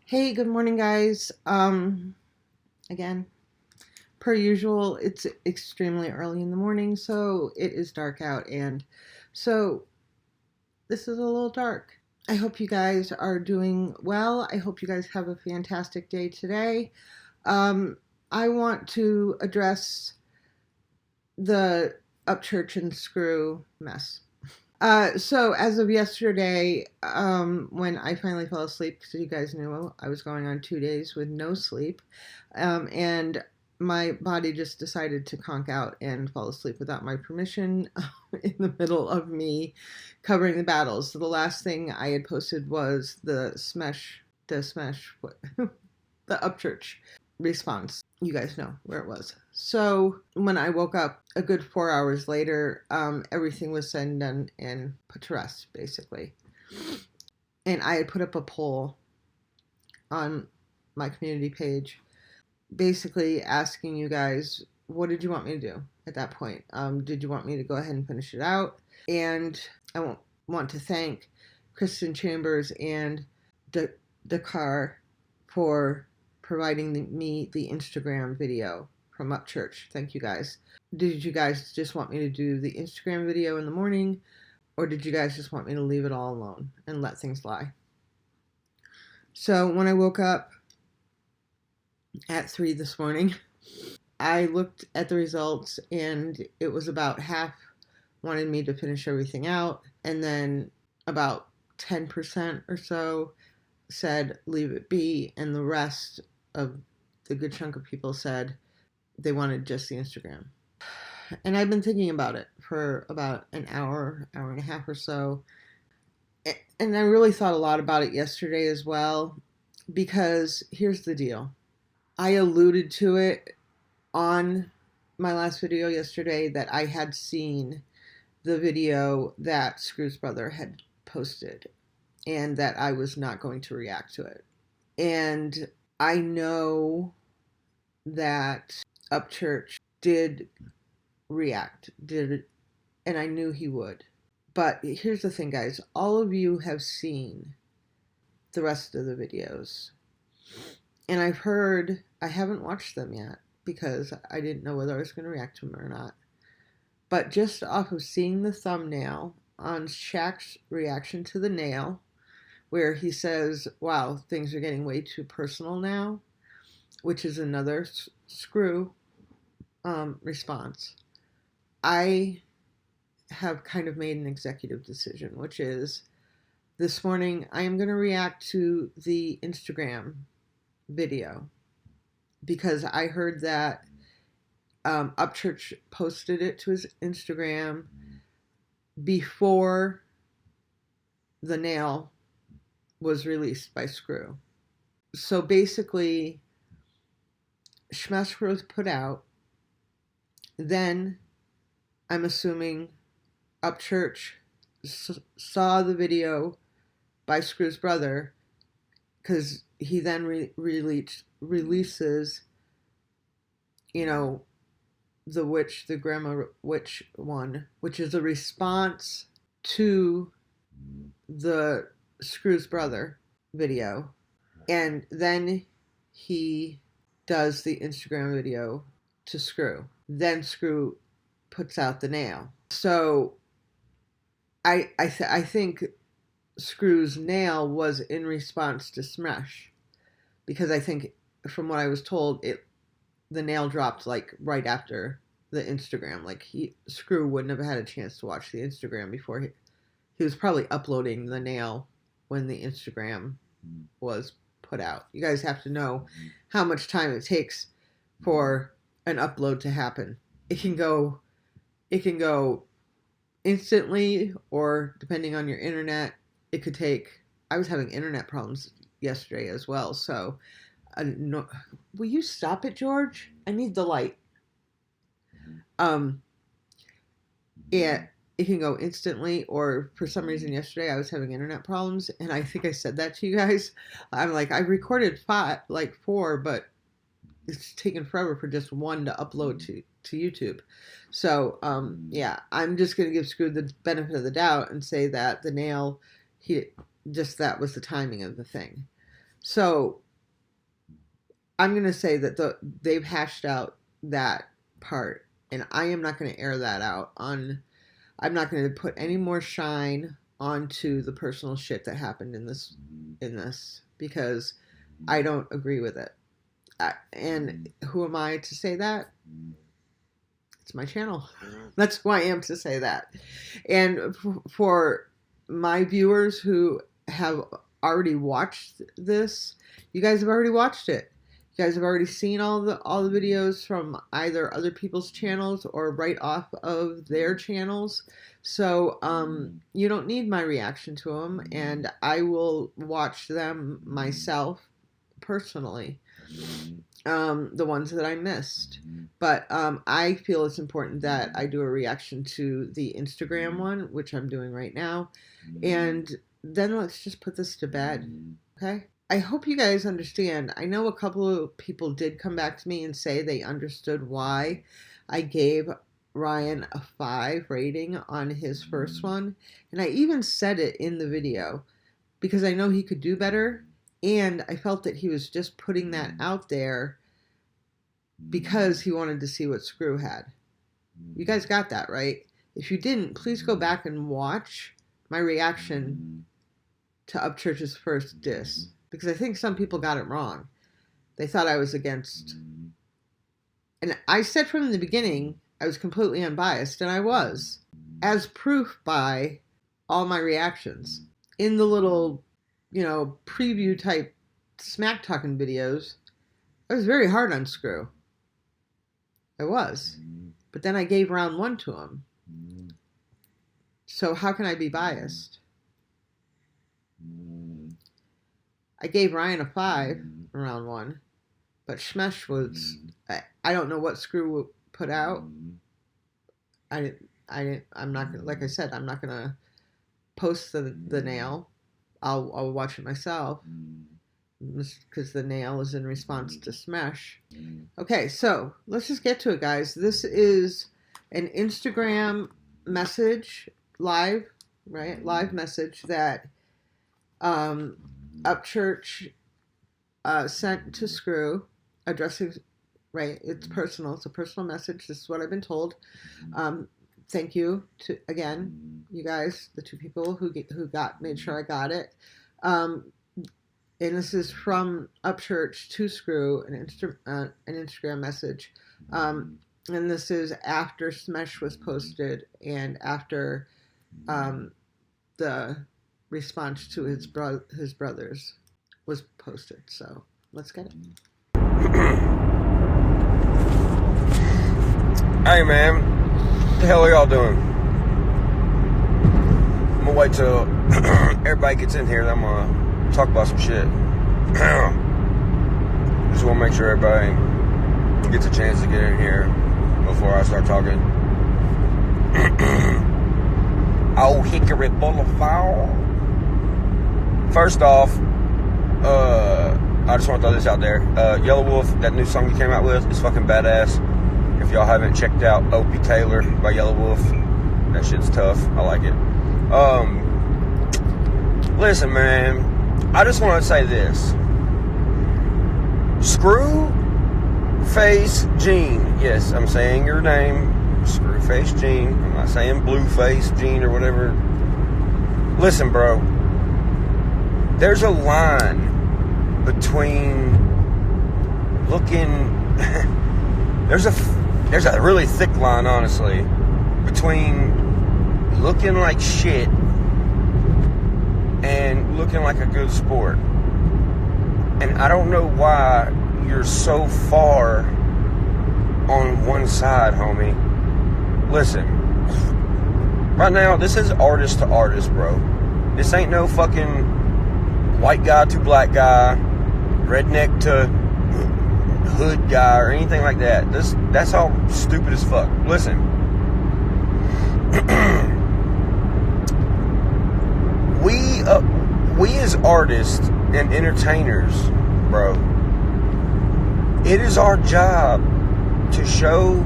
Hey, good morning, guys. Again, per usual, it's extremely early in the morning, so it is dark out, and so this is a little dark. I hope you guys are doing well. I hope you guys have a fantastic day today. I want to address the Upchurch and Scru mess. So as of yesterday, when I finally fell asleep, because you guys knew I was going on 2 days with no sleep, and my body just decided to conk out and fall asleep without my permission in the middle of me covering the battles. So the last thing I had posted was the Upchurch response. You guys know where it was. So when I woke up a good 4 hours later, everything was said and done and put to rest, basically. And I had put up a poll on my community page, basically asking you guys, what did you want me to do at that point? Did you want me to go ahead and finish it out? And I want to thank Kristen Chambers and Dakar for providing me the Instagram video from Upchurch. Thank you guys. Did you guys just want me to do the Instagram video in the morning, or did you guys just want me to leave it all alone and let things lie? So when I woke up at 3 this morning, I looked at the results, and it was about half wanted me to finish everything out, and then about 10% or so said leave it be, and the rest of the good chunk of people said they wanted just the Instagram. And I've been thinking about it for about an hour and a half or so, and I really thought a lot about it yesterday as well, because here's the deal. I alluded to it on my last video yesterday that I had seen the video that Scru's brother had posted, and that I was not going to react to it. And I know that Upchurch did react, and I knew he would. But here's the thing, guys. All of you have seen the rest of the videos. And I haven't watched them yet because I didn't know whether I was going to react to them or not. But just off of seeing the thumbnail on Shaq's reaction to the nail, where he says, wow, things are getting way too personal now, which is another Scru response. I have kind of made an executive decision, which is this morning I am going to react to the Instagram video, because I heard that Upchurch posted it to his Instagram before the nail was released by Scru. So basically, Smash was put out. Then I'm assuming Upchurch saw the video by Scru's brother, because he then releases, the grandma witch one, which is a response to the Scru's brother video, and then he does the Instagram video to Scru. Then Scru puts out the nail. So I think Scru's nail was in response to Smash, because I think from what I was told, the nail dropped like right after the Instagram. Like Scru wouldn't have had a chance to watch the Instagram before he was probably uploading the nail when the Instagram was put out. You guys have to know how much time it takes for an upload to happen. It can go instantly, or depending on your internet, it could take. I was having internet problems yesterday as well, so no, will you stop it, George? I need the light. It can go instantly, or for some reason yesterday I was having internet problems, and I think I said that to you guys. I'm like, I recorded 4, but it's taken forever for just one to upload to YouTube. So yeah, I'm just gonna give Scru the benefit of the doubt and say that the nail, that was the timing of the thing. So I'm gonna say that they've hashed out that part, and I am not gonna air that out on. I'm not gonna put any more shine onto the personal shit that happened in this because I don't agree with it. And who am I to say that? It's my channel. That's who I am to say that. And for my viewers who have already watched this, you guys have already watched it. You guys have already seen all the videos from either other people's channels or right off of their channels. So you don't need my reaction to them, and I will watch them myself personally. The ones that I missed. But I feel it's important that I do a reaction to the Instagram one, which I'm doing right now. And then let's just put this to bed, okay? I hope you guys understand. I know a couple of people did come back to me and say they understood why I gave Ryan a 5 rating on his first one. And I even said it in the video because I know he could do better. And I felt that he was just putting that out there because he wanted to see what Scru had. You guys got that, right? If you didn't, please go back and watch my reaction to Upchurch's first diss. Because I think some people got it wrong. They thought I was against. And I said from the beginning I was completely unbiased, and I was. As proof by all my reactions. In the little, preview type smack talking videos, I was very hard on Scru. I was. But then I gave round 1 to him. So how can I be biased? I gave Ryan a 5 in round 1, but Smesh was, I don't know what Scru put out. I'm not gonna, like I said, I'm not gonna post the nail. I'll watch it myself because the nail is in response to Smesh. Okay, so let's just get to it, guys. This is an Instagram message, live message that Upchurch sent to Scru, addressing, right, it's personal, it's a personal message. This is what I've been told. Thank you to, again, you guys, the 2 people who made sure I got it. And this is from Upchurch to Scru, an Instagram message. And this is after Smesh was posted and after the response to his brothers was posted. So let's get it. Hey man, what the hell are y'all doing? I'm gonna wait till everybody gets in here, then I'm gonna talk about some shit. Just wanna make sure everybody gets a chance to get in here before I start talking. Oh, Hickory Boulevard. First off, I just want to throw this out there. Yellow Wolf, that new song you came out with is fucking badass. If y'all haven't checked out O.P. Taylor by Yellow Wolf, that shit's tough. I like it. Listen, man, I just want to say this. Scru Face Jean. Yes, I'm saying your name. Scru Face Jean. I'm not saying Blue Face Jean or whatever. Listen, bro. There's a line between looking... there's a really thick line, honestly, between looking like shit and looking like a good sport. And I don't know why you're so far on one side, homie. Listen, right now, this is artist to artist, bro. This ain't no fucking white guy to black guy, redneck to hood guy, or anything like that. That's all stupid as fuck. Listen. We as artists and entertainers, bro, it is our job to show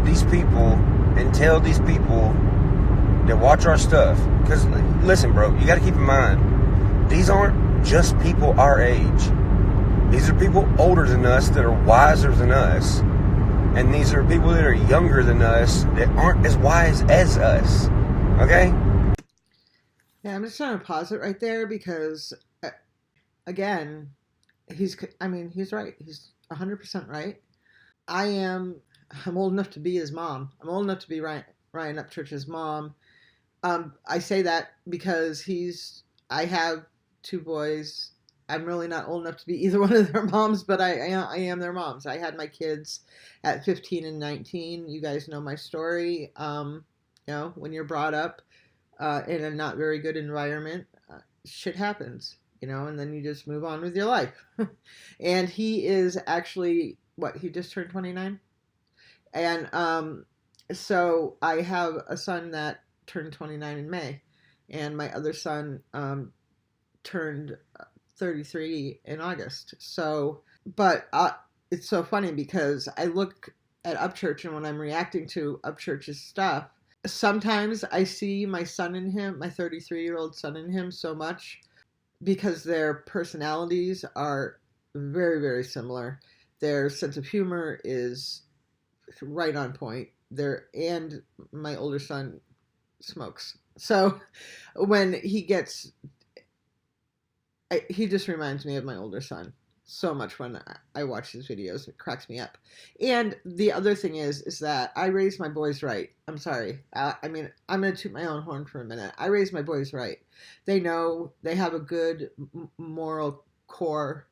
these people and tell these people that watch our stuff. Because, listen, bro, you got to keep in mind, these aren't just people our age. These are people older than us that are wiser than us. And these are people that are younger than us that aren't as wise as us. Okay? Yeah, I'm just trying to pause it right there because, again, he's right. He's 100% right. I'm old enough to be his mom. I'm old enough to be Ryan Upchurch's mom. I say that because I have 2 boys. I'm really not old enough to be either one of their moms, but I am their moms. I had my kids at 15 and 19. You guys know my story. When you're brought up in a not very good environment, shit happens, and then you just move on with your life. And he is actually, he just turned 29? And so I have a son that turned 29 in May, and my other son turned 33 in August. So, but it's so funny because I look at Upchurch, and when I'm reacting to Upchurch's stuff, sometimes I see my son in him, my 33-year-old son in him so much because their personalities are very, very similar. Their sense of humor is right on point. And my older son smokes. So when he just reminds me of my older son so much when I watch his videos. It cracks me up. And the other thing is that I raised my boys right. I'm sorry. I'm going to toot my own horn for a minute. I raised my boys right. They know they have a good moral core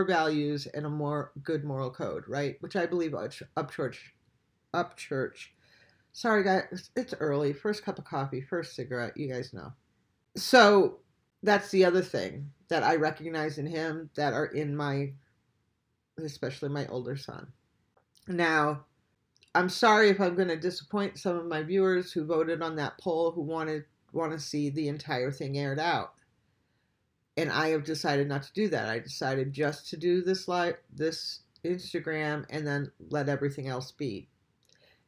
values and a good moral code, right? Which I believe Upchurch. Sorry, guys. It's early. First cup of coffee, first cigarette. You guys know. So that's the other thing that I recognize in him that are in especially my older son. Now, I'm sorry if I'm going to disappoint some of my viewers who voted on that poll who want to see the entire thing aired out. And I have decided not to do that. I decided just to do this Instagram and then let everything else be.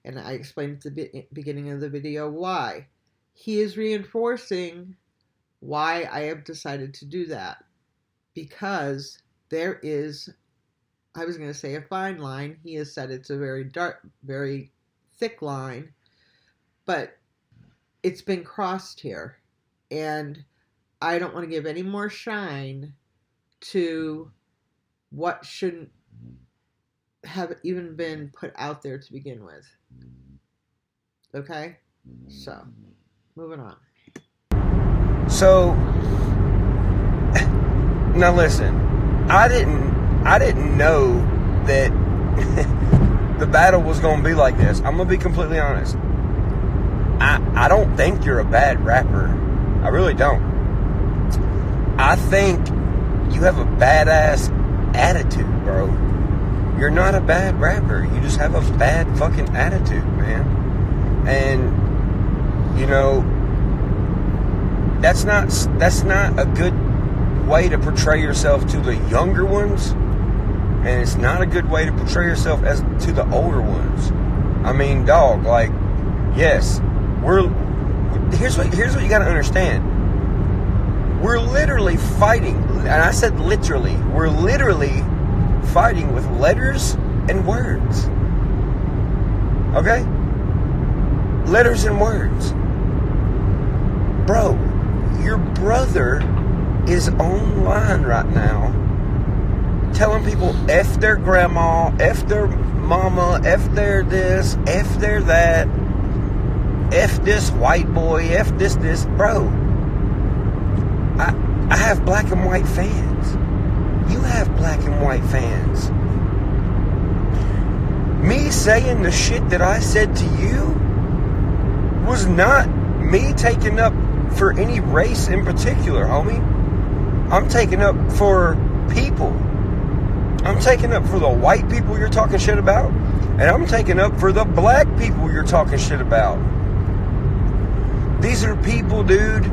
And I explained at the beginning of the video why. He is reinforcing why I have decided to do that. Because there is, I was going to say a fine line. He has said it's a very dark, very thick line. But it's been crossed here. And I don't want to give any more shine to what shouldn't have even been put out there to begin with. Okay? So, moving on. So, now listen, I didn't know that the battle was going to be like this. I'm going to be completely honest. I don't think you're a bad rapper. I really don't. I think you have a badass attitude, bro. You're not a bad rapper. You just have a bad fucking attitude, man. And, that's not a good way to portray yourself to the younger ones. And it's not a good way to portray yourself as to the older ones. I mean, dog, like, yes, here's what you gotta understand. We're literally fighting, and I said literally, we're literally fighting with letters and words. Okay? Letters and words. Bro, your brother is online right now telling people F their grandma, F their mama, F their this, F their that, F this white boy, F this. Bro, I have black and white fans. You have black and white fans. Me saying the shit that I said to you was not me taking up for any race in particular, homie. I'm taking up for people. I'm taking up for the white people you're talking shit about, and I'm taking up for the black people you're talking shit about. These are people, dude.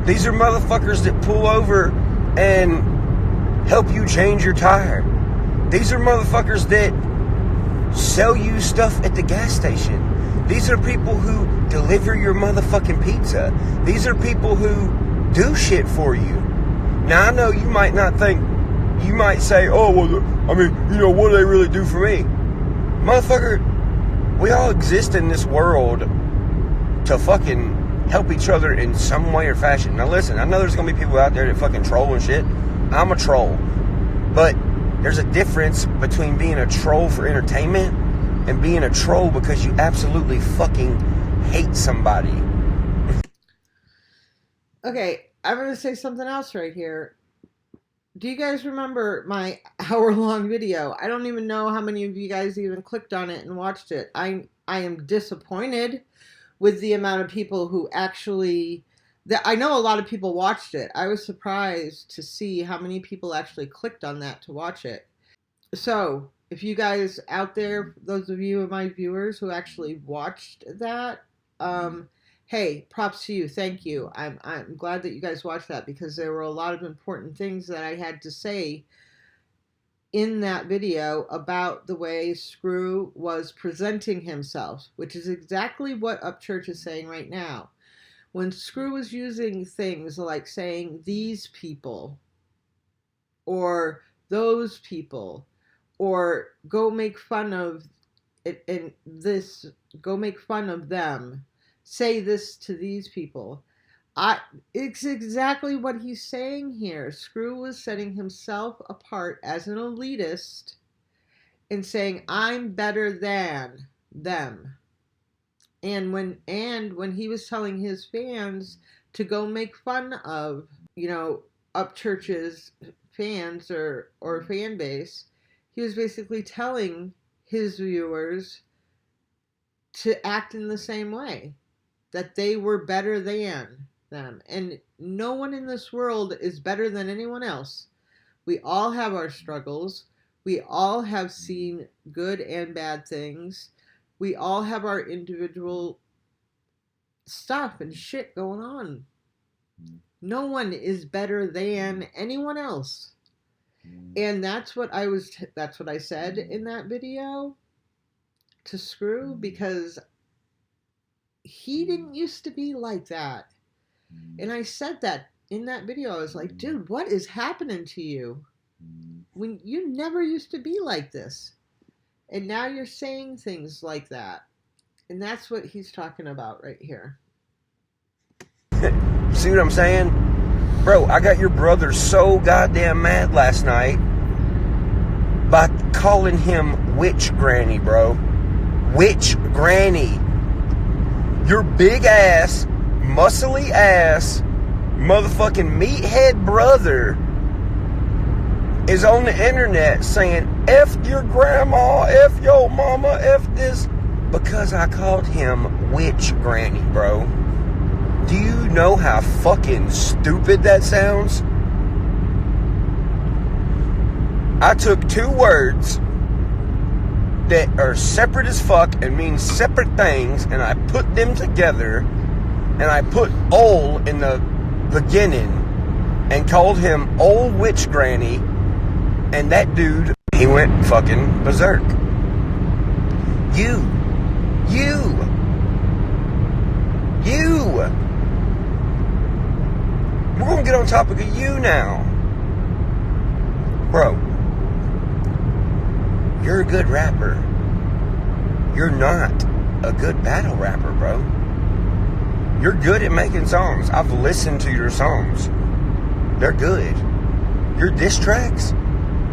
These are motherfuckers that pull over and help you change your tire. These are motherfuckers that sell you stuff at the gas station. These are people who deliver your motherfucking pizza. These are people who do shit for you. Now, I know you might not think, you might say, oh, well, I mean, you know, what do they really do for me? Motherfucker, we all exist in this world to fucking help each other in some way or fashion. Now, listen, I know there's going to be people out there that fucking troll and shit. I'm a troll. But there's a difference between being a troll for entertainment and being a troll because you absolutely fucking hate somebody. Okay, I'm going to say something else right here. Do you guys remember my hour-long video? I don't even know how many of you guys even clicked on it and watched it. I am disappointed with the amount of people who actually... I know a lot of people watched it. I was surprised to see how many people actually clicked on that to watch it. So, if you guys out there, those of you of my viewers who actually watched that, hey, props to you. Thank you. I'm glad that you guys watched that because there were a lot of important things that I had to say in that video about the way Scru was presenting himself, which is exactly what Upchurch is saying right now. When Scru was using things like saying these people or those people or go make fun of it and this, go make fun of them, say this to these people. It's exactly what he's saying here. Scru was setting himself apart as an elitist and saying, I'm better than them. And when he was telling his fans to go make fun of, you know, Upchurch's fans or fan base, he was basically telling his viewers to act in the same way, that they were better than them. And no one in this world is better than anyone else. We all have our struggles. We all have seen good and bad things. We all have our individual stuff and shit going on. No one is better than anyone else. And that's what I said in that video to Scru, because he didn't used to be like that. And I said that in that video. I was like, dude, what is happening to you? When you never used to be like this. And now you're saying things like that. And that's what he's talking about right here. See what I'm saying? Bro, I got your brother so goddamn mad last night by calling him Witch Granny, bro. Witch Granny. Your big ass, muscly ass, motherfucking meathead brother is on the internet saying, F your grandma, F your mama, F this, because I called him Witch Granny, bro. Do you know how fucking stupid that sounds? I took two words that are separate as fuck and mean separate things, and I put them together, and I put "ol" in the beginning and called him Old Witch Granny. And that dude, he went fucking berserk. You. We're gonna get on topic of you now. Bro, you're a good rapper. You're not a good battle rapper, bro. You're good at making songs. I've listened to your songs. They're good. Your diss tracks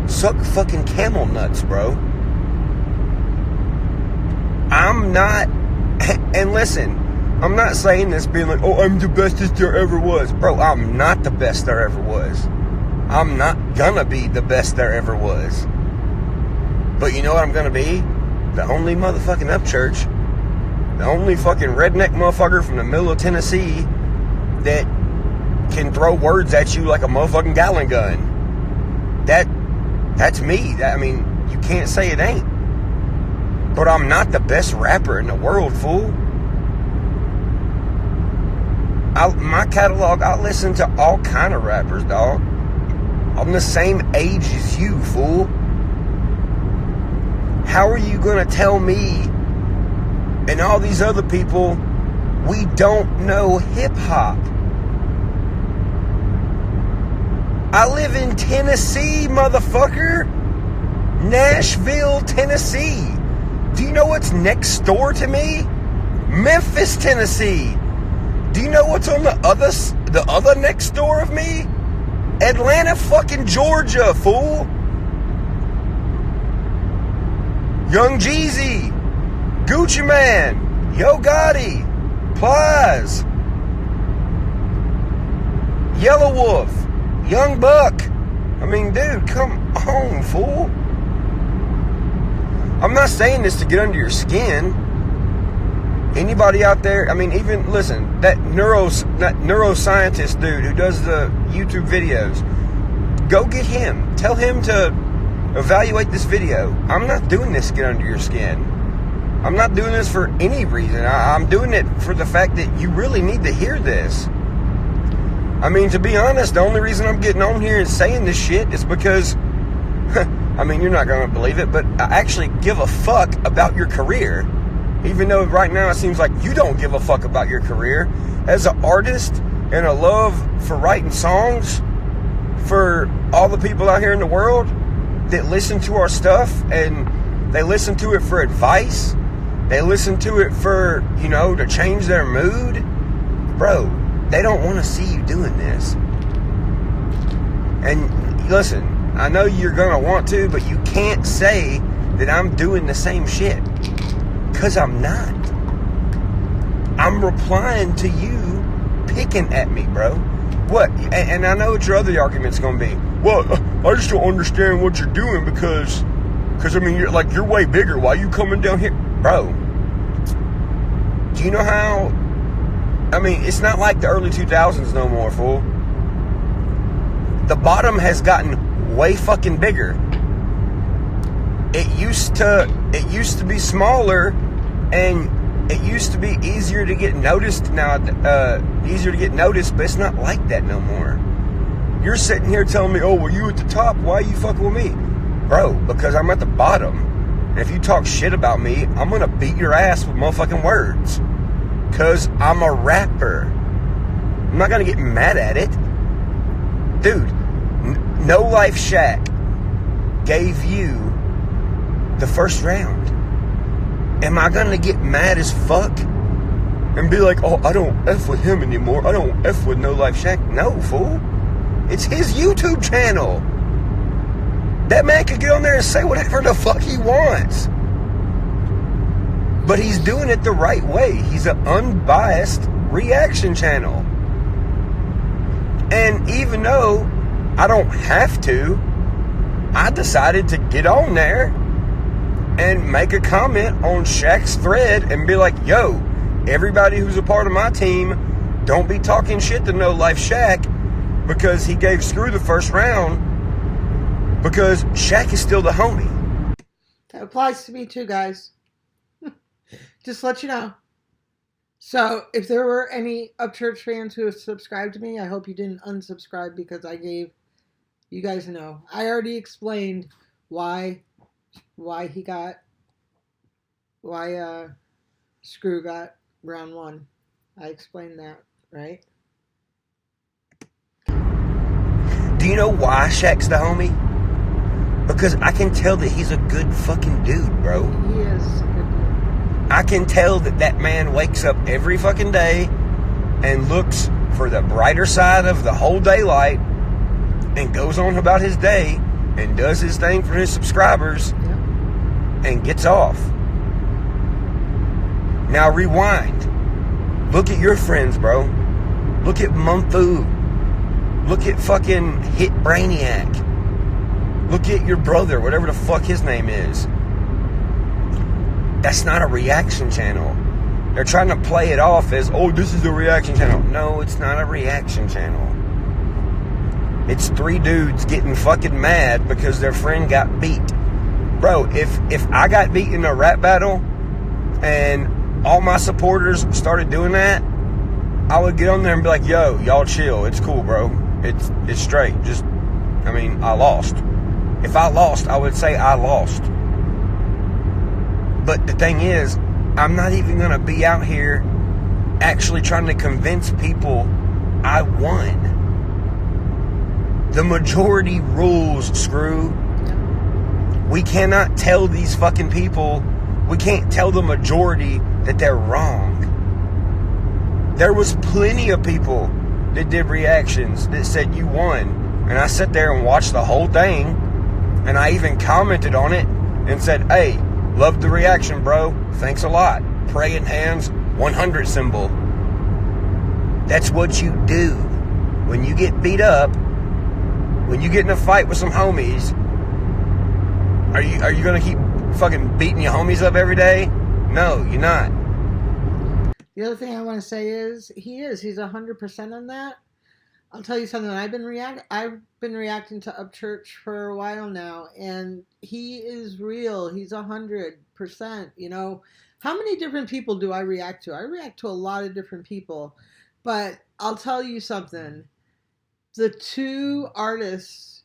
suck fucking camel nuts, bro. I'm not, and listen, I'm not saying this being like, oh, I'm the bestest there ever was. Bro, I'm not the best there ever was. I'm not gonna be the best there ever was. But you know what I'm gonna be? the only motherfucking Upchurch, the only fucking redneck motherfucker from the middle of Tennessee that can throw words at you like a motherfucking gallon gun. That's me. I mean, you can't say it ain't. But I'm not the best rapper in the world, fool. My catalog, I listen to all kind of rappers, dog. I'm the same age as you, fool. How are you gonna tell me and all these other people we don't know hip-hop? I live in Tennessee, motherfucker. Nashville, Tennessee. Do you know what's next door to me? Memphis, Tennessee. Do you know what's on the other next door of me? Atlanta, fucking Georgia, fool. Young Jeezy, Gucci Man, Yo Gotti, Plies, Yellow Wolf, Young Buck. I mean, dude, come on, fool. I'm not saying this to get under your skin. Anybody out there, I mean, even, listen, that neuroscientist dude who does the YouTube videos, go get him. Tell him to evaluate this video. I'm not doing this to get under your skin. I'm not doing this for any reason. I'm doing it for the fact that you really need to hear this. I mean, to be honest, the only reason I'm getting on here and saying this shit is because, I mean, you're not going to believe it, but I actually give a fuck about your career. Even though right now it seems like you don't give a fuck about your career. As an artist and a love for writing songs for all the people out here in the world that listen to our stuff, and they listen to it for advice, they listen to it for, you know, to change their mood. Bro, they don't want to see you doing this. And listen, I know you're going to want to, but you can't say that I'm doing the same shit. Because I'm not. I'm replying to you picking at me, bro. What? And I know what your other argument's going to be. Well, I just don't understand what you're doing because I mean, you're way bigger. Why are you coming down here? Bro, do you know how... I mean, it's not like the early 2000s no more, fool. The bottom has gotten way fucking bigger. It used to be smaller, and it used to be easier to get noticed now, but it's not like that no more. You're sitting here telling me, oh, well, you at the top, why are you fucking with me? Bro, because I'm at the bottom. And if you talk shit about me, I'm gonna beat your ass with motherfucking words. Because I'm a rapper. I'm not gonna get mad at it. Dude, No Life Shack gave you the first round. Am I gonna get mad as fuck and be like, oh, I don't F with him anymore, I don't F with No Life Shack? No, fool. It's his YouTube channel. That man could get on there and say whatever the fuck he wants. But he's doing it the right way. He's an unbiased reaction channel. And even though I don't have to, I decided to get on there and make a comment on Shaq's thread and be like, yo, everybody who's a part of my team, don't be talking shit to No Life Shaq because he gave Scru the first round, because Shaq is still the homie. That applies to me too, guys. Just let you know. So, if there were any Upchurch fans who have subscribed to me, I hope you didn't unsubscribe because I gave you guys know. I already explained why Scru got round one. I explained that, right? Do you know why Shaq's the homie? Because I can tell that he's a good fucking dude, bro. He is a good dude. I can tell that man wakes up every fucking day and looks for the brighter side of the whole daylight and goes on about his day and does his thing for his subscribers, yep, and gets off. Now rewind. Look at your friends, bro. Look at Mumfu. Look at fucking Hit Brainiac. Look at your brother, whatever the fuck his name is. That's not a reaction channel. They're trying to play it off as, oh, this is a reaction channel. No, it's not a reaction channel. It's 3 dudes getting fucking mad because their friend got beat. Bro, if I got beat in a rap battle and all my supporters started doing that, I would get on there and be like, yo, y'all chill. It's cool, bro. It's straight. I lost. If I lost, I would say I lost. But the thing is, I'm not even going to be out here actually trying to convince people I won. The majority rules, Scru. We cannot tell these fucking people, we can't tell the majority that they're wrong. There was plenty of people that did reactions that said you won. And I sat there and watched the whole thing. And I even commented on it and said, hey, loved the reaction, bro. Thanks a lot. Praying hands, 100 symbol. That's what you do. When you get beat up, when you get in a fight with some homies, are you going to keep fucking beating your homies up every day? No, you're not. The other thing I want to say is, he's 100% on that. I'll tell you something. I've been reacting to Upchurch for a while now, and he is real. He's 100%. You know, how many different people do I react to? I react to a lot of different people, but I'll tell you something. The 2 artists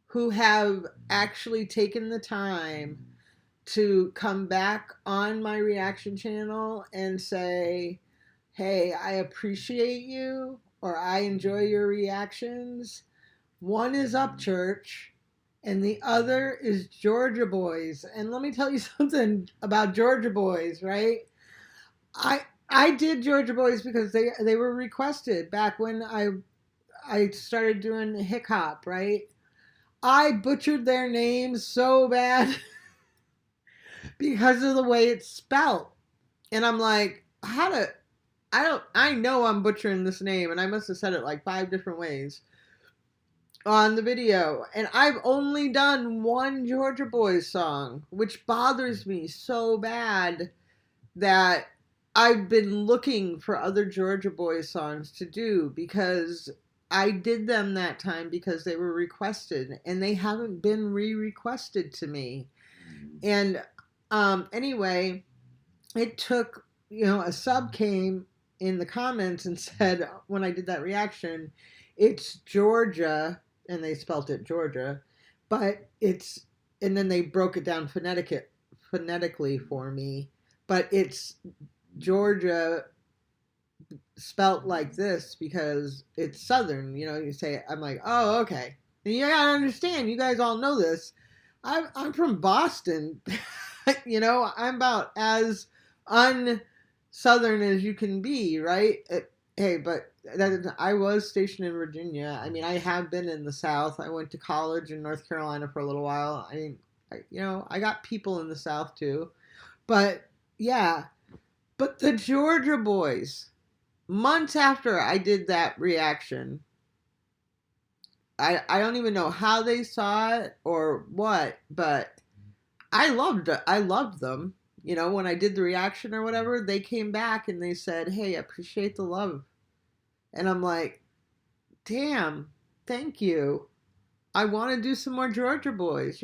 who have actually taken the time to come back on my reaction channel and say, hey, I appreciate you, or I enjoy your reactions. One is Upchurch, and the other is Georgia Boys. And let me tell you something about Georgia Boys, right? I did Georgia Boys because they were requested back when I started doing hip hop, right? I butchered their names so bad because of the way it's spelled. And I'm like, I know I'm butchering this name, and I must have said it like 5 different ways on the video. And I've only done 1 Georgia Boys song, which bothers me so bad that I've been looking for other Georgia Boys songs to do, because I did them that time because they were requested, and they haven't been re-requested to me. And anyway, it took, a sub came in the comments and said, when I did that reaction, it's Georgia, and they spelt it Georgia, but it's, and then they broke it down phonetically for me, but it's Georgia spelt like this because it's Southern, you say, I'm like, oh, okay. And you gotta understand, you guys all know this. I'm from Boston. I'm about as un-Southern as you can be, right? But I was stationed in Virginia. I mean, I have been in the South. I went to college in North Carolina for a little while. I got people in the South too. But yeah, but the Georgia Boys, months after I did that reaction, I don't even know how they saw it or what, but I loved it. I loved them. When I did the reaction or whatever, they came back and they said, hey, I appreciate the love. And I'm like, damn, thank you. I want to do some more Georgia Boys,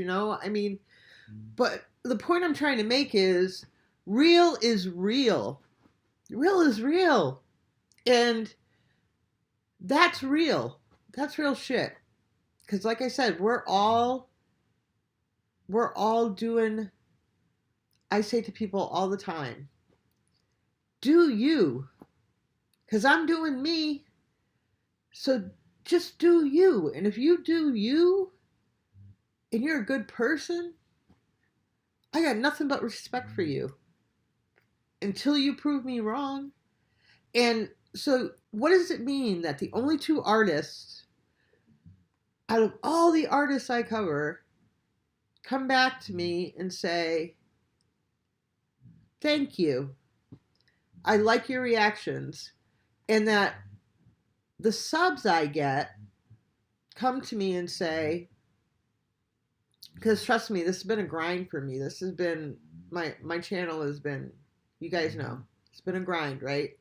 but the point I'm trying to make is real is real. Real is real. And that's real. That's real shit. Because like I said, we're all doing, I say to people all the time, do you. Because I'm doing me. So just do you. And if you do you, and you're a good person, I got nothing but respect for you. Until you prove me wrong. And so what does it mean that the only 2 artists out of all the artists I cover come back to me and say, thank you. I like your reactions. And that the subs I get come to me and say, because trust me, this has been a grind for me. This has been my channel has been, you guys know, it's been a grind, right?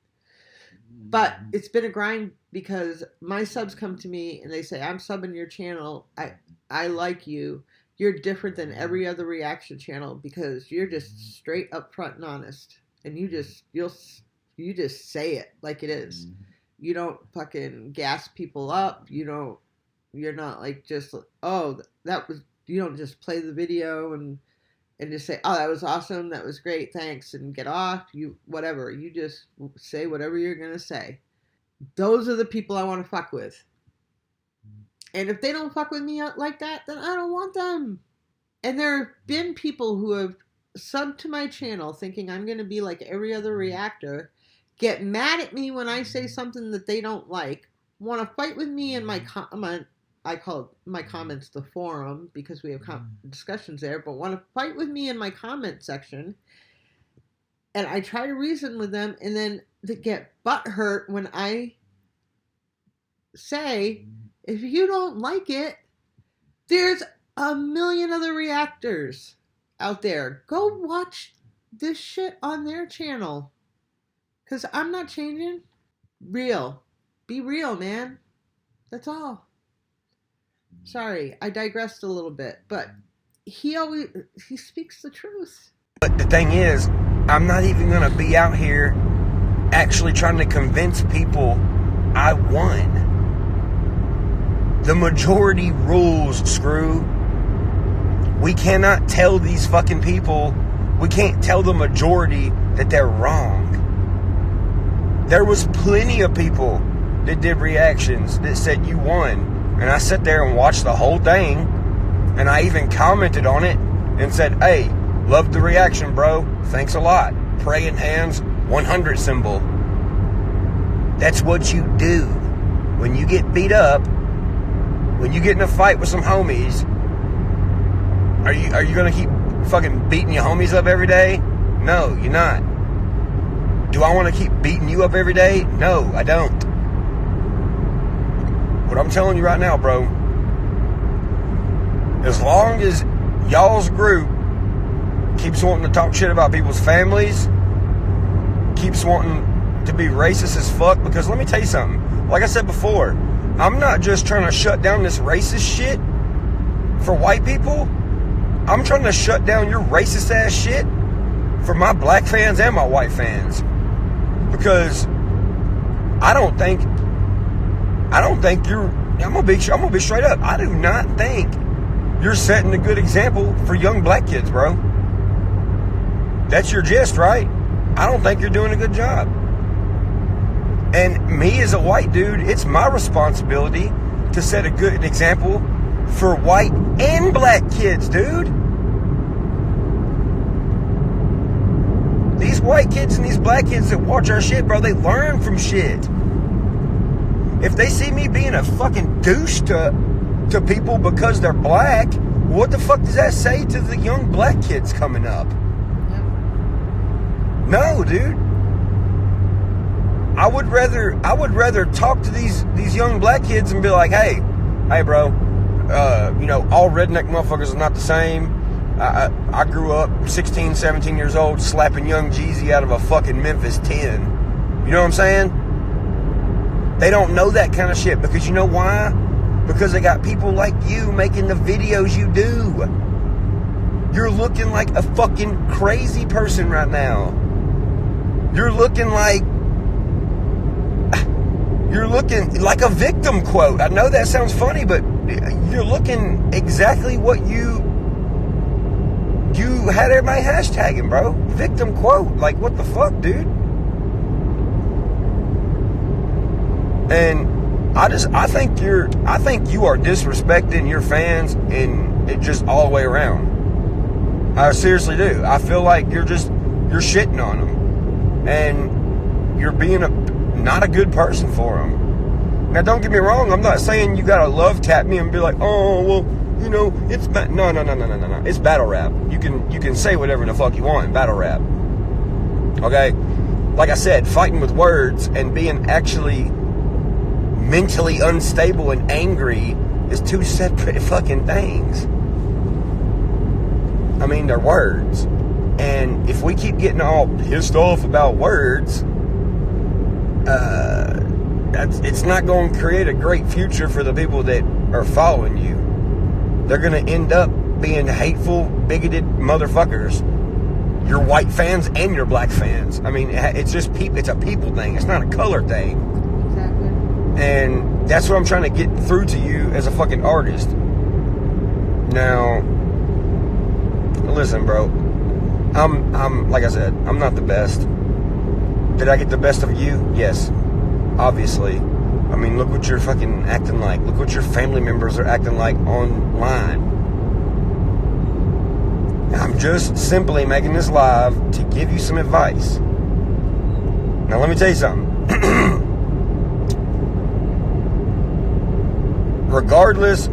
But it's been a grind because my subs come to me and they say, I'm subbing your channel. I like you. You're different than every other reaction channel because you're just straight up front and honest. And you just say it like it is. You don't fucking gas people up. You're not like just, oh, you don't just play the video and just say, oh, that was awesome, that was great, thanks, and get off. Whatever. You just say whatever you're going to say. Those are the people I want to fuck with. And if they don't fuck with me like that, then I don't want them. And there have been people who have subbed to my channel thinking I'm going to be like every other reactor, get mad at me when I say something that they don't like, want to fight with me in my comment. I call my comments the forum because we have discussions there, but want to fight with me in my comment section. And I try to reason with them, and then they get butthurt when I say, if you don't like it, there's a million other reactors out there. Go watch this shit on their channel. Because I'm not changing. Real. Be real, man. That's all. Sorry, I digressed a little bit, but he speaks the truth. But the thing is, I'm not even going to be out here actually trying to convince people I won. The majority rules, Scru. We cannot tell these fucking people, we can't tell the majority that they're wrong. There was plenty of people that did reactions that said you won. And I sat there and watched the whole thing. And I even commented on it and said, hey, loved the reaction, bro. Thanks a lot. Praying hands, 100 symbol. That's what you do. When you get beat up, when you get in a fight with some homies, are you going to keep fucking beating your homies up every day? No, you're not. Do I want to keep beating you up every day? No, I don't. But I'm telling you right now, bro, as long as y'all's group keeps wanting to talk shit about people's families, keeps wanting to be racist as fuck, because let me tell you something. Like I said before, I'm not just trying to shut down this racist shit for white people. I'm trying to shut down your racist ass shit for my black fans and my white fans. Because I don't think you're, I'm gonna be straight up. I do not think you're setting a good example for young black kids, bro. That's your gist, right? I don't think you're doing a good job. And me as a white dude, it's my responsibility to set a good example for white and black kids, dude. These white kids and these black kids that watch our shit, bro, they learn from shit. If they see me being a fucking douche to people because they're black, what the fuck does that say to the young black kids coming up? No, dude. I would rather talk to these young black kids and be like, hey bro, all redneck motherfuckers are not the same. I grew up 16, 17 years old slapping young Jeezy out of a fucking Memphis 10. You know what I'm saying? They don't know that kind of shit because you know why? Because they got people like you making the videos you do. You're looking like a fucking crazy person right now. You're looking like a victim quote. I know that sounds funny, but you're looking exactly what you had everybody hashtagging, bro. Victim quote. Like, what the fuck, dude? And I think you are disrespecting your fans and it just all the way around. I seriously do. I feel like you're shitting on them. And you're being not a good person for them. Now, don't get me wrong. I'm not saying you gotta love tap me and be like, oh, well, it's no. It's battle rap. You can say whatever the fuck you want in battle rap. Okay? Like I said, fighting with words and being actually mentally unstable and angry is two separate fucking things. I mean, they're words. And if we keep getting all pissed off about words, it's not going to create a great future for the people that are following you. They're going to end up being hateful, bigoted motherfuckers. Your white fans and your black fans. I mean, it's just it's a people thing. It's not a color thing. Exactly. And that's what I'm trying to get through to you as a fucking artist. Now, listen, bro. I'm like I said, I'm not the best. Did I get the best of you? Yes. Obviously. I mean, look what you're fucking acting like. Look what your family members are acting like online. I'm just simply making this live to give you some advice. Now, let me tell you something. Regardless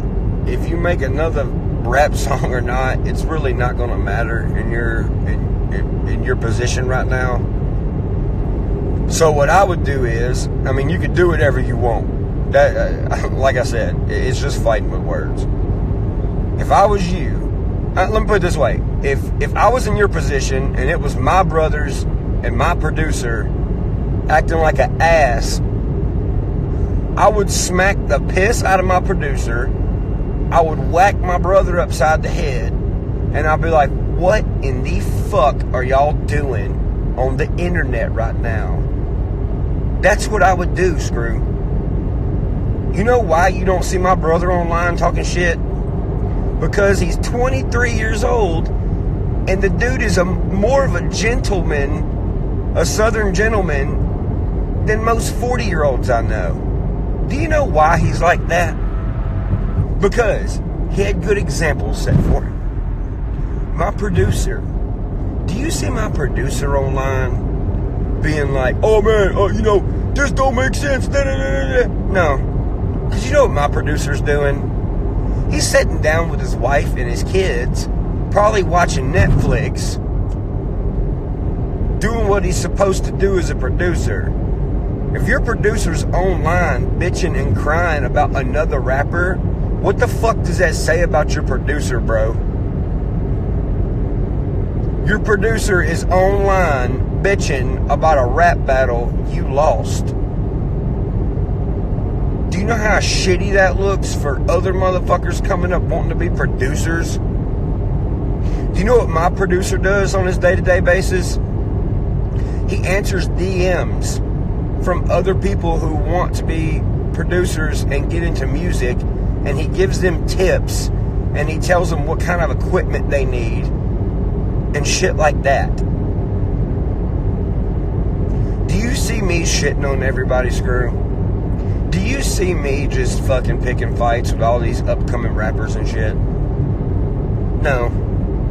if you make another rap song or not, it's really not going to matter in your position right now. So what I would do is, I mean, you could do whatever you want. That, like I said, it's just fighting with words. If I was you, let me put it this way: if I was in your position and it was my brothers and my producer acting like an ass, I would smack the piss out of my producer. I would whack my brother upside the head, and I'd be like, what in the fuck are y'all doing on the internet right now? That's what I would do, Screw. You know why you don't see my brother online talking shit? Because he's 23 years old, and the dude is more of a gentleman, a southern gentleman, than most 40-year-olds I know. Do you know why he's like that? Because he had good examples set for him. My producer. Do you see my producer online being like, oh man, you know, this don't make sense. No. Because you know what my producer's doing? He's sitting down with his wife and his kids, probably watching Netflix, doing what he's supposed to do as a producer. If your producer's online bitching and crying about another rapper, what the fuck does that say about your producer, bro? Your producer is online bitching about a rap battle you lost. Do you know how shitty that looks for other motherfuckers coming up wanting to be producers? Do you know what my producer does on his day-to-day basis? He answers DMs from other people who want to be producers and get into music, and he gives them tips, and he tells them what kind of equipment they need and shit like that. Do you see me shitting on everybody, Screw? Do you see me just fucking picking fights with all these upcoming rappers and shit? No,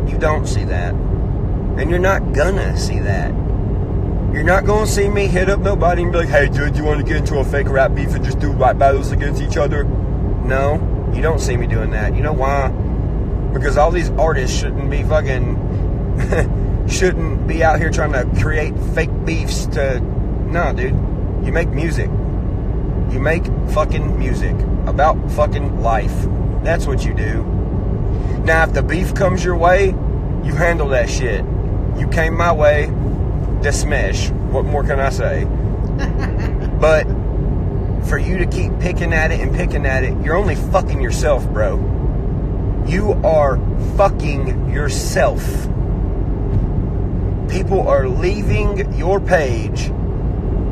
you don't see that. And you're not gonna see that. You're not gonna see me hit up nobody and be like, hey dude, you wanna get into a fake rap beef and just do rap battles against each other? No, you don't see me doing that. You know why? Because all these artists shouldn't be fucking shouldn't be out here trying to create fake beefs to... No, dude. You make music. You make fucking music about fucking life. That's what you do. Now, if the beef comes your way, you handle that shit. You came my way, dismiss. What more can I say? But for you to keep picking at it and picking at it, you're only fucking yourself, bro. You are fucking yourself. People are leaving your page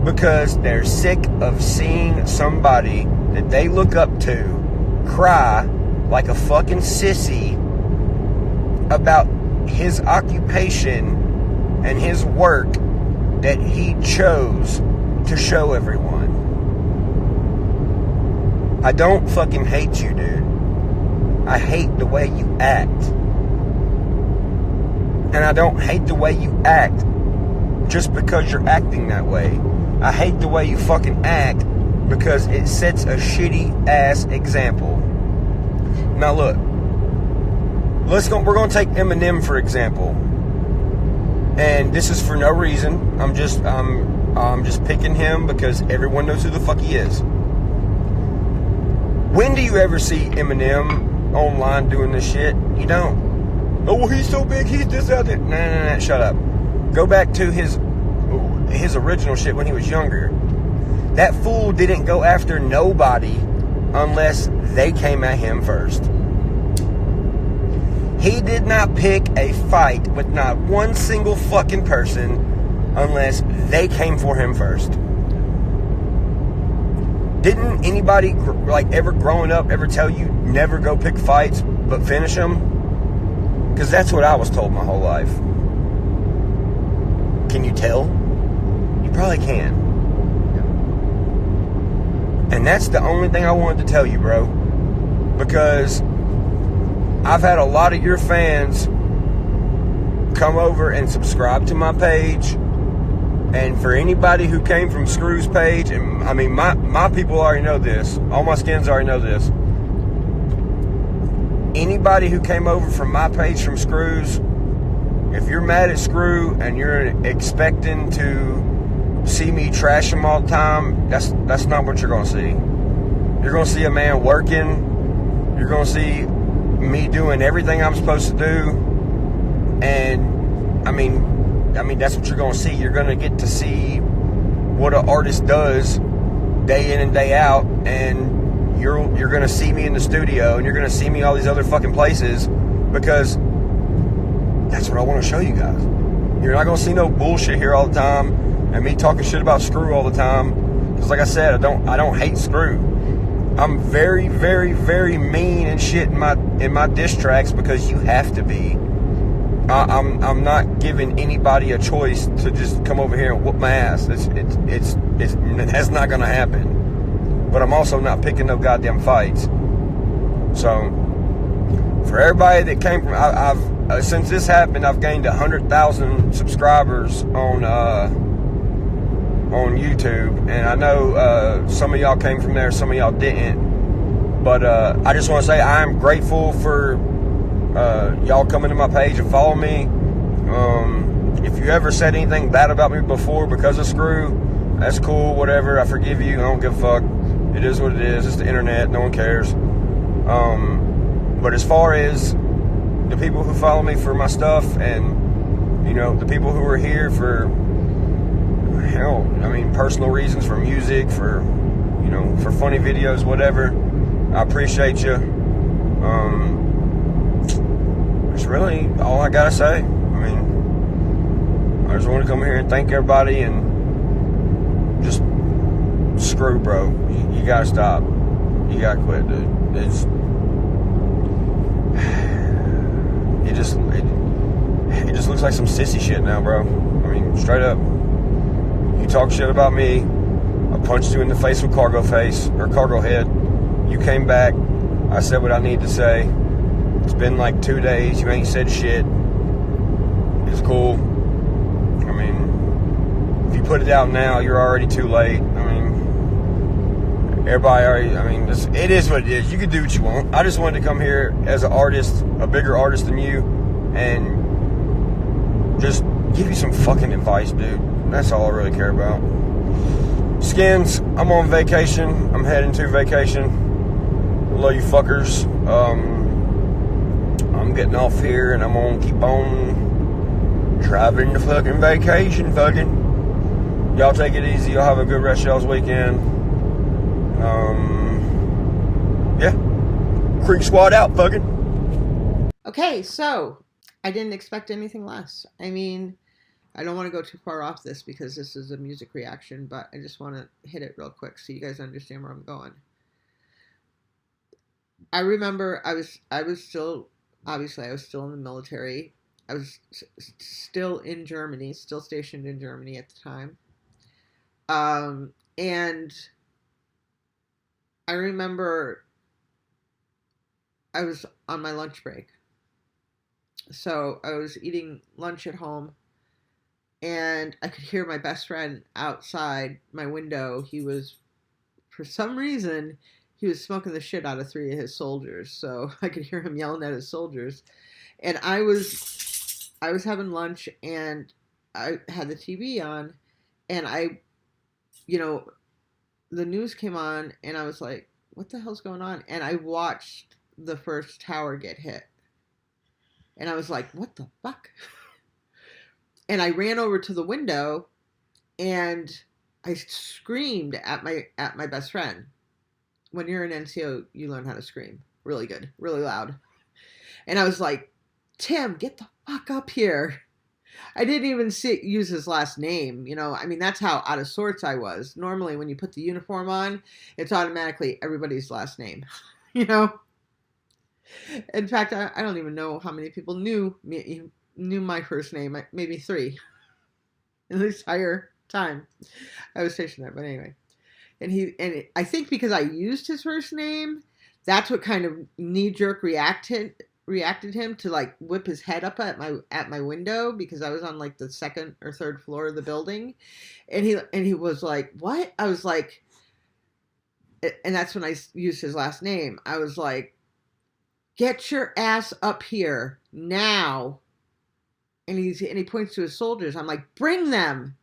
because they're sick of seeing somebody that they look up to cry like a fucking sissy about his occupation and his work that he chose to show everyone. I don't fucking hate you, dude. I hate the way you act. And I don't hate the way you act just because you're acting that way. I hate the way you fucking act because it sets a shitty ass example. Now look, we're gonna take Eminem for example. And this is for no reason. I'm just picking him because everyone knows who the fuck he is. When do you ever see Eminem online doing this shit? You don't. Oh, well, he's so big, he's this out there. Nah, shut up. Go back to his original shit when he was younger. That fool didn't go after nobody unless they came at him first. He did not pick a fight with not one single fucking person unless they came for him first. Didn't anybody, like, ever growing up ever tell you never go pick fights but finish them? Because that's what I was told my whole life. Can you tell? You probably can. And that's the only thing I wanted to tell you, bro. Because I've had a lot of your fans come over and subscribe to my page. And for anybody who came from Scru's page, and I mean, my people already know this. All my skins already know this. Anybody who came over from my page from Scru's, if you're mad at Scru and you're expecting to see me trash him all the time, that's not what you're going to see. You're going to see a man working. You're going to see me doing everything I'm supposed to do. And, I mean, that's what you're going to see. You're going to get to see what an artist does day in and day out. And you're going to see me in the studio. And you're going to see me all these other fucking places. Because that's what I want to show you guys. You're not going to see no bullshit here all the time. And me talking shit about Scru all the time. Because like I said, I don't hate Scru. I'm very, very, very mean and shit in my diss tracks because you have to be. I'm not giving anybody a choice to just come over here and whoop my ass. That's not gonna happen. But I'm also not picking no goddamn fights. So for everybody that came from, I've since this happened, I've gained 100,000 subscribers on YouTube, and I know some of y'all came from there, some of y'all didn't. But I just want to say I'm grateful for y'all coming to my page and follow me. If you ever said anything bad about me before because of Scru, that's cool, whatever. I forgive you. I don't give a fuck. It is what it is. It's the internet. No one cares. But as far as the people who follow me for my stuff, and you know, the people who are here for personal reasons, for music, for for funny videos, whatever, I appreciate you. That's really all I gotta say. I mean, I just want to come here and thank everybody just Scru, bro. You gotta stop. You gotta quit, dude. It just looks like some sissy shit now, bro. I mean, straight up. You talk shit about me, I punched you in the face with cargo head. You came back, I said what I need to say. It's been like 2 days, you ain't said shit. It's cool. I mean, if you put it out now, you're already too late. I mean, everybody already, it is what it is. You can do what you want. I just wanted to come here as an artist, a bigger artist than you, and just give you some fucking advice, dude. That's all I really care about. Skins, I'm on vacation. I'm heading to vacation. Love you fuckers. I'm getting off here and I'm gonna keep on driving the fucking vacation, fucking. Y'all take it easy. Y'all have a good rest of y'all's weekend. Yeah. Creek Squad out, fucking. Okay, so I didn't expect anything less. I mean, I don't want to go too far off this because this is a music reaction, but I just want to hit it real quick so you guys understand where I'm going. I remember I was still in the military. I was still in Germany, still stationed in Germany at the time. And I remember I was on my lunch break. So I was eating lunch at home, and I could hear my best friend outside my window. He was, for some reason, he was smoking the shit out of 3 of his soldiers. So I could hear him yelling at his soldiers. And I was having lunch, and I had the TV on, and the news came on, and I was like, what the hell's going on? And I watched the first tower get hit. And I was like, what the fuck? And I ran over to the window and I screamed at my best friend. When you're an NCO, you learn how to scream really good, really loud. And I was like, Tim, get the fuck up here. I didn't even use his last name. You know, I mean, that's how out of sorts I was. Normally, when you put the uniform on, it's automatically everybody's last name, you know? In fact, I don't even know how many people knew my first name, maybe 3 in the entire time I was stationed there. But anyway, and I think because I used his first name, that's what kind of knee-jerk reacted him to like whip his head up at my window, because I was on like the 2nd or 3rd floor of the building, and he was like, what? I was like, and that's when I used his last name. I was like, get your ass up here now. And he points to his soldiers. I'm like, bring them,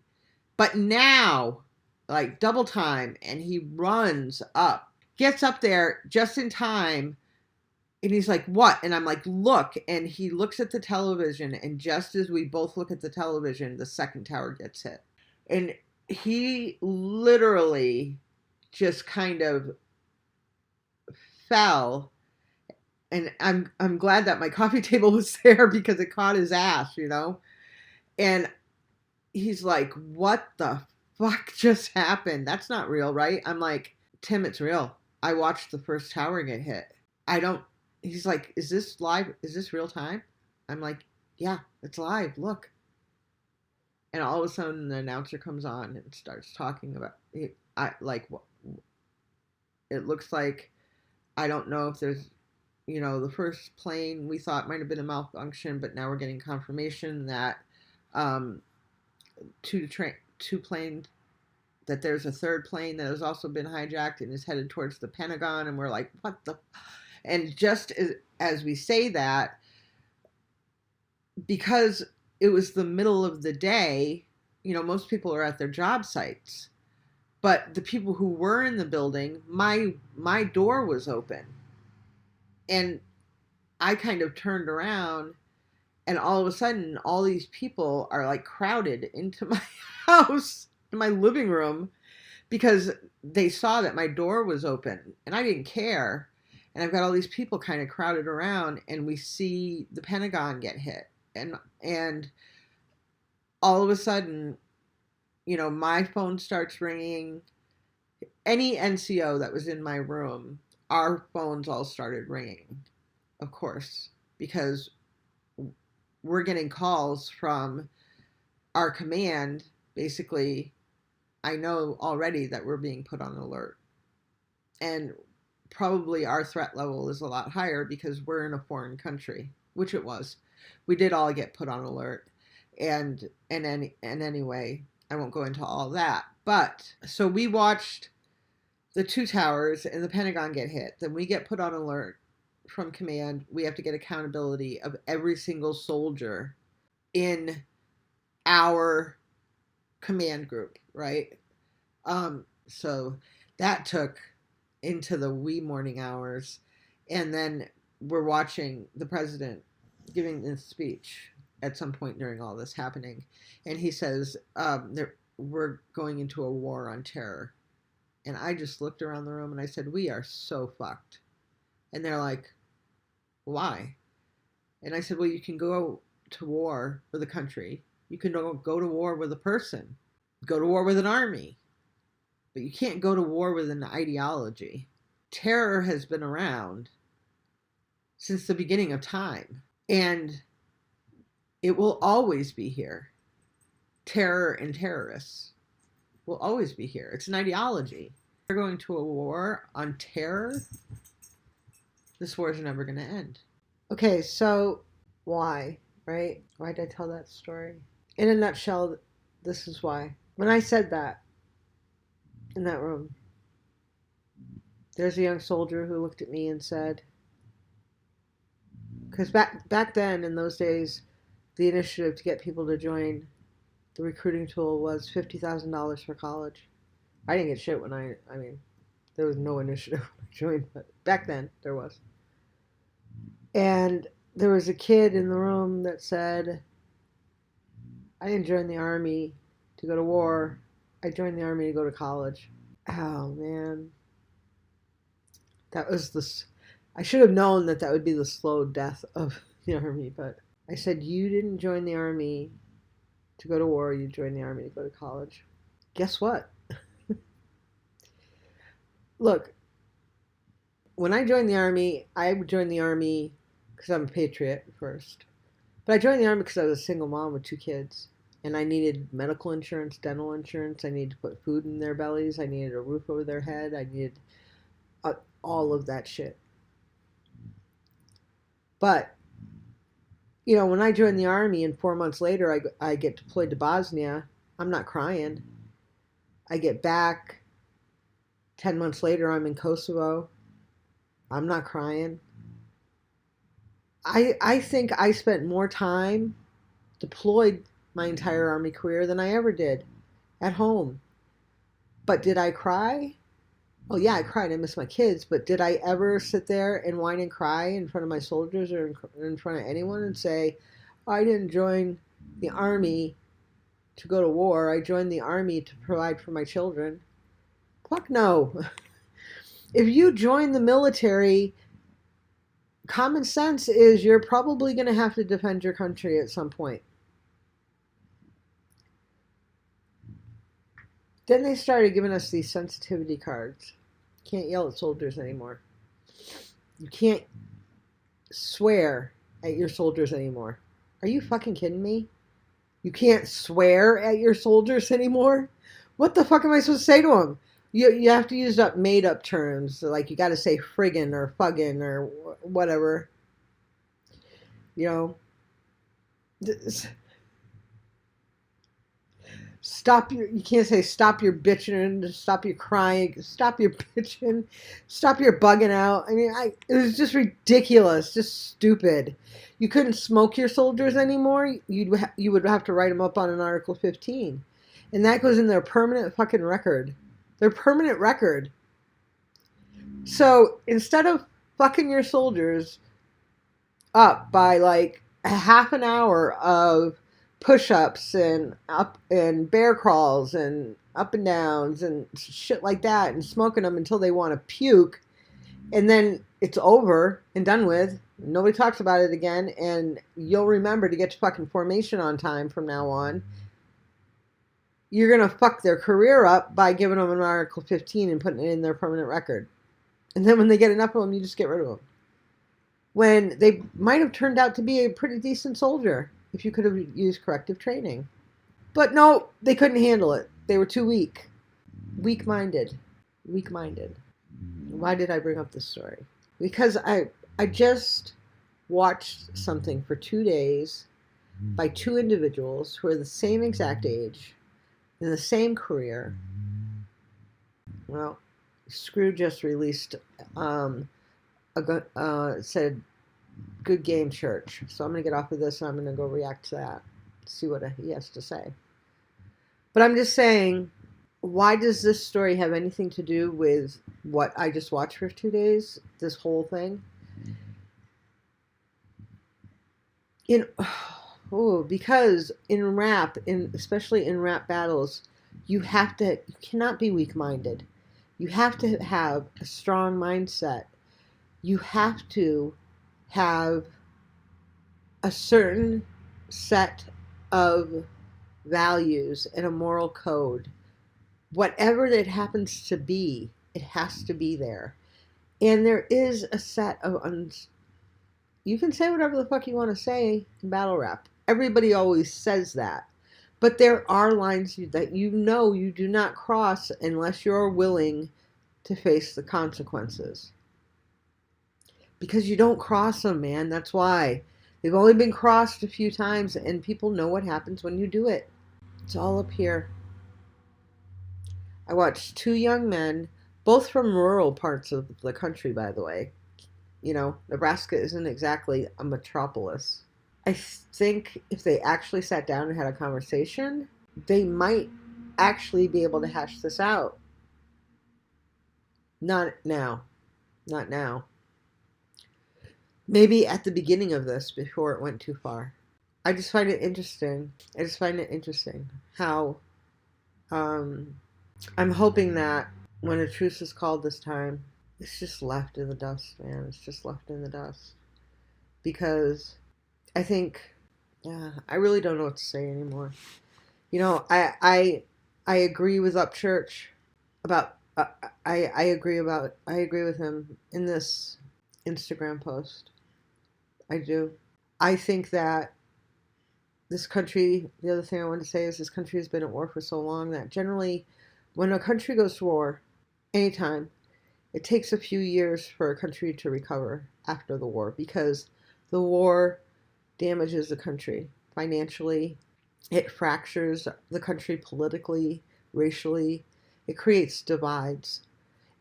but now, like double time. And he runs up, gets up there just in time. And he's like, what? And I'm like, look. And he looks at the television. And just as we both look at the television, the 2nd tower gets hit. And he literally just kind of fell. And I'm glad that my coffee table was there, because it caught his ass, you know? And he's like, what the fuck just happened? That's not real, right? I'm like, Tim, it's real. I watched the 1st tower get hit. He's like, is this live? Is this real time? I'm like, yeah, it's live. Look. And all of a sudden the announcer comes on and starts talking about it. It looks like, I don't know if there's, you know, the first plane we thought might have been a malfunction, but now we're getting confirmation that two planes, that there's a 3rd plane that has also been hijacked and is headed towards the Pentagon. And we're like, what the? And just as we say that, because it was the middle of the day, you know, most people are at their job sites, but the people who were in the building, my door was open. And I kind of turned around, and all of a sudden, all these people are like crowded into my house, in my living room, because they saw that my door was open, and I didn't care. And I've got all these people kind of crowded around, and we see the Pentagon get hit. And all of a sudden, you know, my phone starts ringing. Any NCO that was in my room, our phones all started ringing, of course, because we're getting calls from our command. Basically, I know already that we're being put on alert. And probably our threat level is a lot higher because we're in a foreign country, which it was. We did all get put on alert. And anyway, I won't go into all that. But so we watched the 2 towers and the Pentagon get hit. Then we get put on alert from command. We have to get accountability of every single soldier in our command group, right? So that took into the wee morning hours. And then we're watching the president giving this speech at some point during all this happening. And he says, we're going into a war on terror. And I just looked around the room and I said, we are so fucked. And they're like, why? And I said, well, you can go to war with a country. You can go to war with a person. Go to war with an army. But you can't go to war with an ideology. Terror has been around since the beginning of time. And it will always be here. Terror and terrorists will always be here. It's an ideology. We're going to a war on terror. This war is never going to end. Okay, so why, right? Why did I tell that story? In a nutshell, this is why. When I said that in that room, there's a young soldier who looked at me and said, because back then, in those days, the initiative to get people to join the recruiting tool was $50,000 for college. I didn't get shit when I mean, there was no initiative when I joined, but back then there was. And there was a kid in the room that said, I didn't join the army to go to war. I joined the army to go to college. Oh, man. That was I should have known that would be the slow death of the army, but I said, you didn't join the army to go to war. You joined the army to go to college. Guess what? Look, when I joined the army, I joined the army because I'm a patriot first. But I joined the army because I was a single mom with 2 kids. And I needed medical insurance, dental insurance. I needed to put food in their bellies. I needed a roof over their head. I needed all of that shit. But, you know, when I joined the army and 4 months later I get deployed to Bosnia, I'm not crying. I get back. 10 months later, I'm in Kosovo. I'm not crying. I think I spent more time deployed my entire army career than I ever did at home. But did I cry? Oh yeah, I cried. I miss my kids. But did I ever sit there and whine and cry in front of my soldiers or in front of anyone and say, I didn't join the army to go to war. I joined the army to provide for my children. Fuck no. If you join the military, common sense is you're probably going to have to defend your country at some point. Then they started giving us these sensitivity cards. You can't yell at soldiers anymore. You can't swear at your soldiers anymore. Are you fucking kidding me? You can't swear at your soldiers anymore? What the fuck am I supposed to say to them? You have to use up made up terms. Like you got to say friggin' or fuggin' or whatever. You know. You can't say stop your bitching, stop your crying, stop your bitching, stop your bugging out. I mean, it was just ridiculous, just stupid. You couldn't smoke your soldiers anymore. You would have to write them up on an Article 15. And that goes in their permanent fucking record. Their permanent record. So instead of fucking your soldiers up by like a half an hour of push-ups and bear crawls and up and downs and shit like that and smoking them until they want to puke, and then it's over and done with, nobody talks about it again, and you'll remember to get to fucking formation on time from now on, you're going to fuck their career up by giving them an Article 15 and putting it in their permanent record. And then when they get enough of them, you just get rid of them. When they might have turned out to be a pretty decent soldier if you could have used corrective training. But no, they couldn't handle it. They were too weak. Weak-minded. Weak-minded. Why did I bring up this story? Because I just watched something for 2 days by 2 individuals who are the same exact age, in the same career. Well, Scru just released said good game church. So I'm going to get off of this and I'm going to go react to that, see what he has to say. But I'm just saying, why does this story have anything to do with what I just watched for 2 days, this whole thing? Because in rap, especially in rap battles, you cannot be weak-minded. You have to have a strong mindset. You have to have a certain set of values and a moral code. Whatever it happens to be, it has to be there. And there is a set of you can say whatever the fuck you want to say in battle rap. Everybody always says that. But there are lines that you know you do not cross unless you're willing to face the consequences. Because you don't cross them, man. That's why. They've only been crossed a few times, and people know what happens when you do it. It's all up here. I watched 2 young men, both from rural parts of the country, by the way. You know, Nebraska isn't exactly a metropolis. I think if they actually sat down and had a conversation, they might actually be able to hash this out. Not now. Not now. maybe at the beginning of this before it went too far. I just find it interesting. I just find it interesting how I'm hoping that when a truce is called this time, it's just left in the dust, man. It's just left in the dust. Because I think, yeah, I really don't know what to say anymore. You know, I agree with Upchurch about. I agree with him in this Instagram post. I do. I think that this country. The other thing I want to say is this country has been at war for so long that generally, when a country goes to war, anytime, it takes a few years for a country to recover after the war because the war damages the country financially. It fractures the country politically, racially. It creates divides.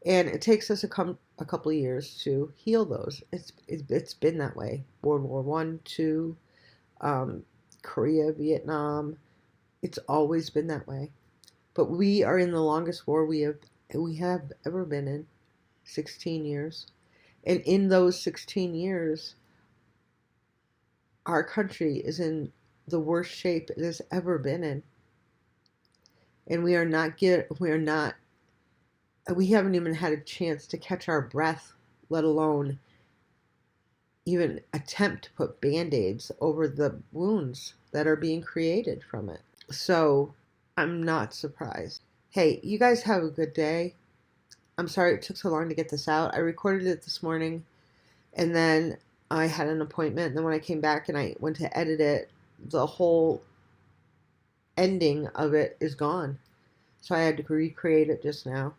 And it takes us a couple of years to heal those. It's been that way. World War One, Two, Korea, Vietnam. It's always been that way. But we are in the longest war we have ever been in, 16 years. And in those 16 years, our country is in the worst shape it has ever been in. And we haven't even had a chance to catch our breath, let alone even attempt to put band-aids over the wounds that are being created from it. So I'm not surprised. Hey, you guys have a good day. I'm sorry it took so long to get this out. I recorded it this morning, and then I had an appointment, and then when I came back and I went to edit it, the whole ending of it is gone. So I had to recreate it just now.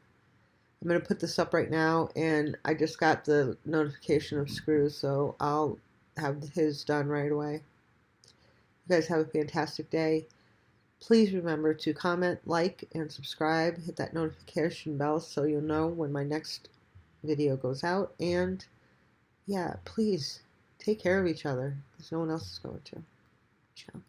I'm going to put this up right now, and I just got the notification of Scru, so I'll have his done right away. You guys have a fantastic day. Please remember to comment, like, and subscribe. Hit that notification bell so you'll know when my next video goes out. And yeah, please take care of each other because no one else is going to. Ciao.